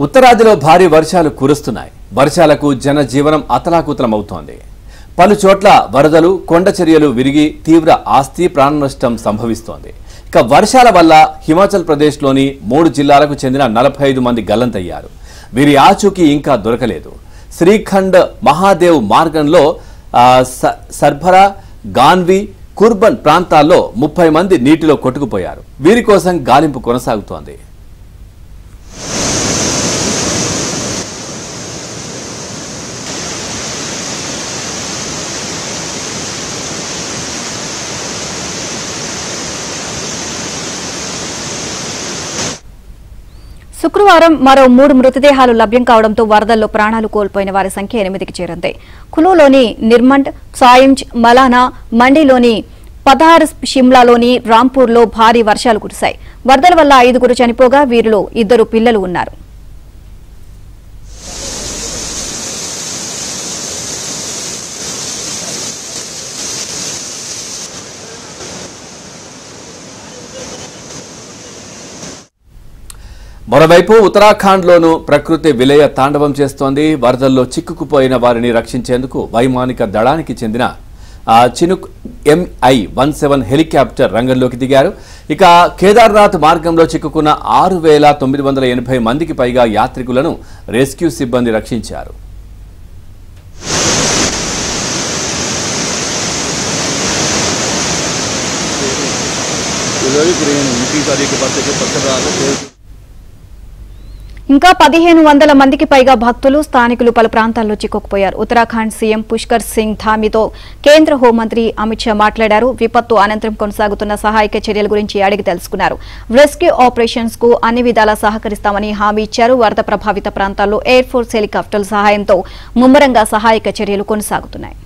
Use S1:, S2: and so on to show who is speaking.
S1: ఉత్తరాదిలో భారీ వర్షాలు కురుస్తున్నాయి. వర్షాలకు జనజీవనం అతలాకుతలమవుతోంది. పలు చోట్ల వరదలు, కొండ చర్యలు విరిగి తీవ్ర ఆస్తి ప్రాణ నష్టం సంభవిస్తోంది. ఇక వర్షాల వల్ల హిమాచల్ ప్రదేశ్లోని 3 జిల్లాలకు చెందిన 45 మంది గల్లంతయ్యారు. వీరి ఆచూకీ ఇంకా దొరకలేదు. శ్రీఖండ్ మహాదేవ్ మార్గంలో సర్భరా, గాన్వి, కుర్బన్ ప్రాంతాల్లో 30 మంది నీటిలో కొట్టుకుపోయారు. వీరి కోసం గాలింపు కొనసాగుతోంది.
S2: శుక్రవారం మరో 3 మృతదేహాలు లభ్యం కావడంతో వరదల్లో ప్రాణాలు కోల్పోయిన వారి సంఖ్య 8కి చేరింది. కులులోని నిర్మండ్, సాయింజ్, మలానా, మండిలోని పధార్, షిమ్లాలోని రాంపూర్లో భారీ వర్షాలు కురిశాయి. వరదల వల్ల 5గురు చనిపోగా వీరిలో 2 పిల్లలు ఉన్నారు.
S1: మరోవైపు ఉత్తరాఖండ్లోనూ ప్రకృతి విలయ తాండవం చేస్తోంది. వరదల్లో చిక్కుకుపోయిన వారిని రక్షించేందుకు వైమానిక దళానికి చెందిన చినుక్ MI-17 హెలికాప్టర్ రంగంలోకి దిగారు. ఇక కేదార్నాథ్ మార్గంలో చిక్కుకున్న 6,980 మందికి పైగా యాత్రికులను రెస్క్యూ సిబ్బంది రక్షించారు.
S2: ఇంకా 1,500 మందికి పైగా భక్తులు, స్థానికులు పలు ప్రాంతాల్లో చిక్కుకుపోయారు. ఉత్తరాఖండ్ సీఎం పుష్కర్ సింగ్ ధామీతో కేంద్ర హోంమంత్రి అమిత్ షా మాట్లాడారు. విపత్తు అనంతరం కొనసాగుతున్న సహాయక చర్యల గురించి అడిగి తెలుసుకున్నారు. రెస్క్యూ ఆపరేషన్స్ కు అన్ని విధాలా సహకరిస్తామని హామీ ఇచ్చారు. వరద ప్రభావిత ప్రాంతాల్లో ఎయిర్ ఫోర్స్ హెలికాప్టర్ల సహాయంతో ముమ్మరంగా సహాయక చర్యలు కొనసాగుతున్నాయి.